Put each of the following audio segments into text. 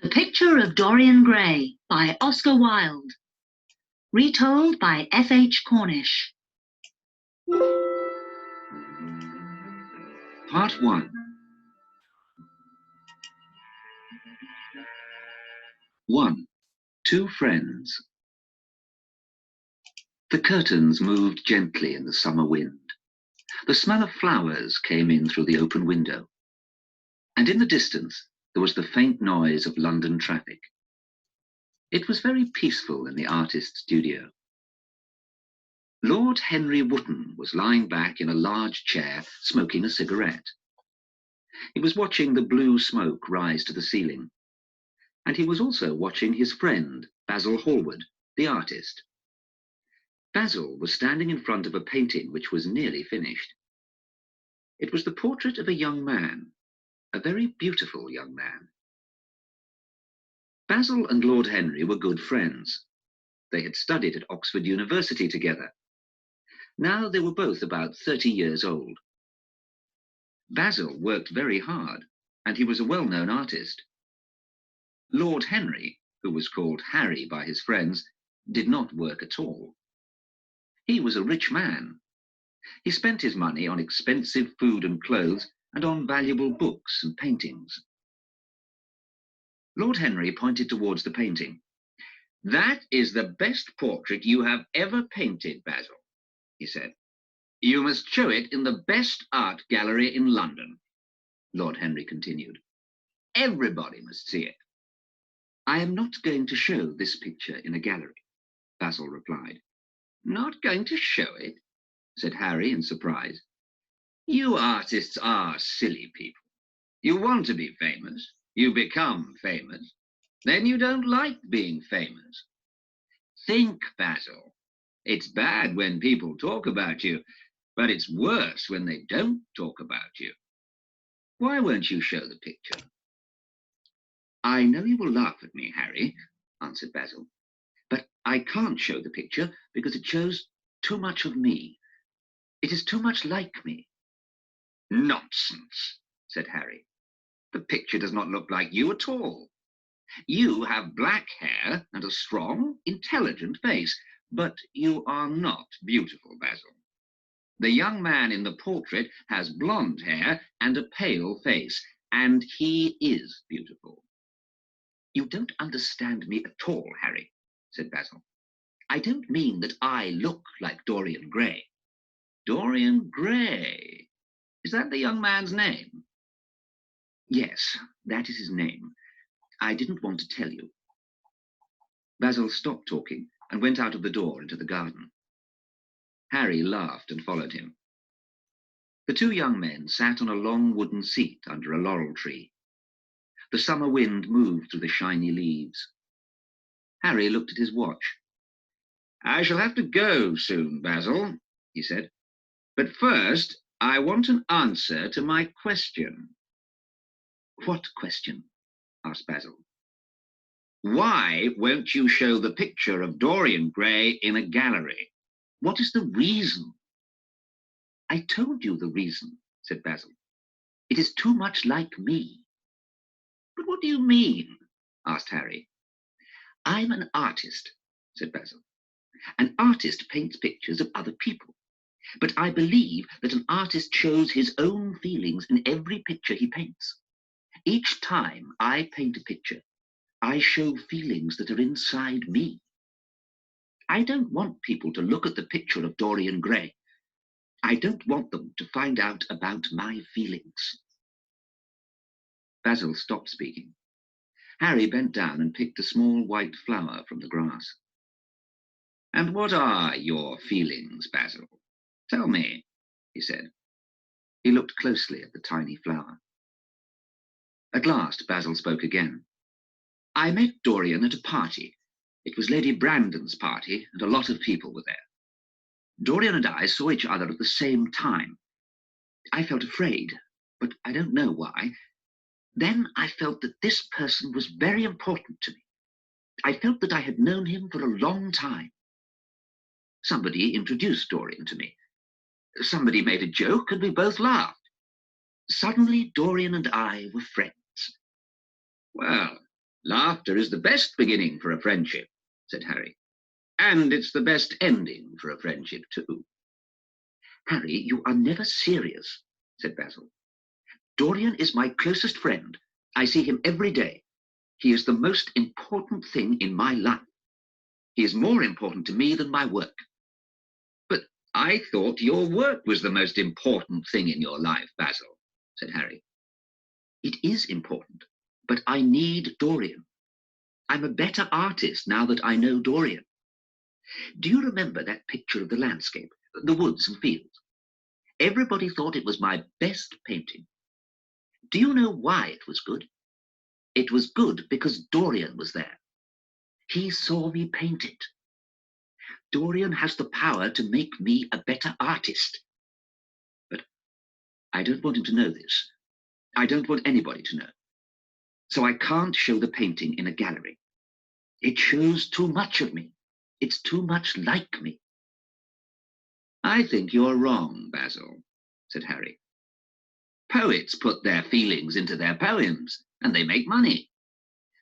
The Picture of Dorian Gray by Oscar Wilde. Retold by F.H. Cornish. Part 1. 1. Two Friends. The curtains moved gently in the summer wind. The smell of flowers came in through the open window. And in the distance, there was the faint noise of London traffic. It was very peaceful in the artist's studio. Lord Henry Wotton was lying back in a large chair, smoking a cigarette. He was watching the blue smoke rise to the ceiling. And he was also watching his friend, Basil Hallward, the artist. Basil was standing in front of a painting which was nearly finished. It was the portrait of a young man, a very beautiful young man. Basil and Lord Henry were good friends. They had studied at Oxford University together. Now they were both about 30 years old. Basil worked very hard, and he was a well-known artist. Lord Henry, who was called Harry by his friends, did not work at all. He was a rich man. He spent his money on expensive food and clothes and on valuable books and paintings. Lord Henry pointed towards the painting. "That is the best portrait you have ever painted, Basil," he said. "You must show it in the best art gallery in London," Lord Henry continued. "Everybody must see it." "I am not going to show this picture in a gallery," Basil replied. "Not going to show it?" said Harry in surprise. "You artists are silly people. You want to be famous. You become famous. Then you don't like being famous. Think, Basil. It's bad when people talk about you, but it's worse when they don't talk about you. Why won't you show the picture?" "I know you will laugh at me, Harry," answered Basil, "but I can't show the picture because it shows too much of me. It is too much like me." "Nonsense," said Harry. "The picture does not look like you at all. You have black hair and a strong, intelligent face, but you are not beautiful, Basil. The young man in the portrait has blonde hair and a pale face, and he is beautiful." "You don't understand me at all, Harry," said Basil. "I don't mean that I look like Dorian Gray." "Dorian Gray? Is that the young man's name?" "Yes, that is his name. I didn't want to tell you." Basil stopped talking and went out of the door into the garden. Harry laughed and followed him. The two young men sat on a long wooden seat under a laurel tree. The summer wind moved through the shiny leaves. Harry looked at his watch. "I shall have to go soon, Basil," he said. "But first, I want an answer to my question." "What question?" asked Basil. "Why won't you show the picture of Dorian Gray in a gallery? What is the reason?" "I told you the reason," said Basil. "It is too much like me." "But what do you mean?" asked Harry. "I'm an artist," said Basil. "An artist paints pictures of other people. But I believe that an artist shows his own feelings in every picture he paints. Each time I paint a picture, I show feelings that are inside me. I don't want people to look at the picture of Dorian Gray. I don't want them to find out about my feelings." Basil stopped speaking. Harry bent down and picked a small white flower from the grass. "And what are your feelings, Basil? Tell me," he said. He looked closely at the tiny flower. At last, Basil spoke again. "I met Dorian at a party. It was Lady Brandon's party, and a lot of people were there. Dorian and I saw each other at the same time. I felt afraid, but I don't know why. Then I felt that this person was very important to me. I felt that I had known him for a long time. Somebody introduced Dorian to me. Somebody made a joke, and we both laughed. Suddenly, Dorian and I were friends." "Well, Laughter is the best beginning for a friendship, said Harry. And it's the best ending for a friendship, too. Harry, you are never serious, said Basil. Dorian is my closest friend. I see him every day. He is the most important thing in my life. He is more important to me than my work. But I thought your work was the most important thing in your life, Basil, said Harry. It is important, but I need Dorian. I'm a better artist now that I know Dorian. Do you remember that picture of the landscape, the woods and fields? Everybody thought it was my best painting. Do you know why it was good? It was good because Dorian was there. He saw me paint it. Dorian has the power to make me a better artist. But I don't want him to know this. I don't want anybody to know. So I can't show the painting in a gallery. It shows too much of me. It's too much like me. I think you're wrong, Basil, said Harry. Poets put their feelings into their poems, and they make money.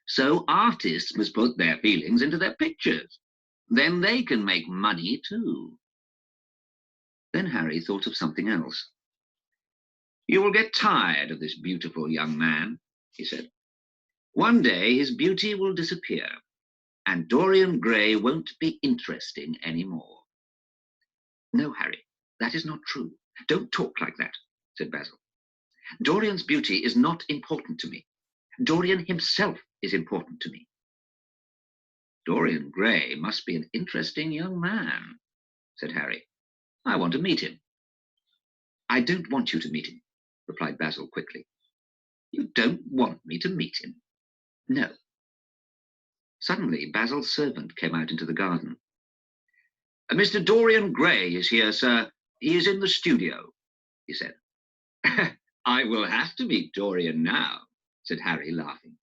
So artists must put their feelings into their pictures. Then they can make money too. Then Harry thought of something else. You will get tired of this beautiful young man, he said. One day his beauty will disappear, and Dorian Gray won't be interesting anymore. No, Harry, that is not true. Don't talk like that, said Basil. Dorian's beauty is not important to me. Dorian himself is important to me. Dorian Gray must be an interesting young man, said Harry. I want to meet him. I don't want you to meet him, replied Basil quickly. You don't want me to meet him? No. Suddenly, Basil's servant came out into the garden. Mr. Dorian Gray is here, sir. He is in the studio, he said. I will have to meet Dorian now, said Harry, laughing.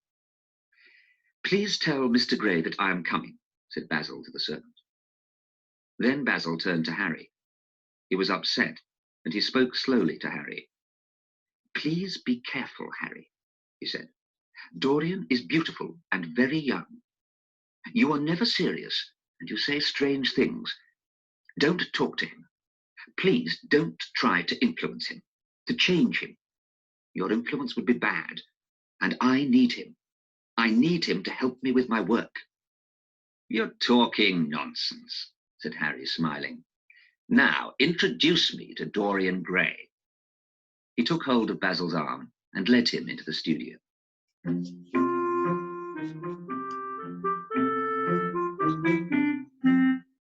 Please tell Mr. Gray that I am coming, said Basil to the servant. Then Basil turned to Harry. He was upset, and he spoke slowly to Harry. Please be careful, Harry, he said. Dorian is beautiful and very young. You are never serious, and you say strange things. Don't talk to him. Please don't try to influence him, to change him. Your influence would be bad, and I need him. I need him to help me with my work. You're talking nonsense, said Harry, smiling. Now, introduce me to Dorian Gray. He took hold of Basil's arm and led him into the studio.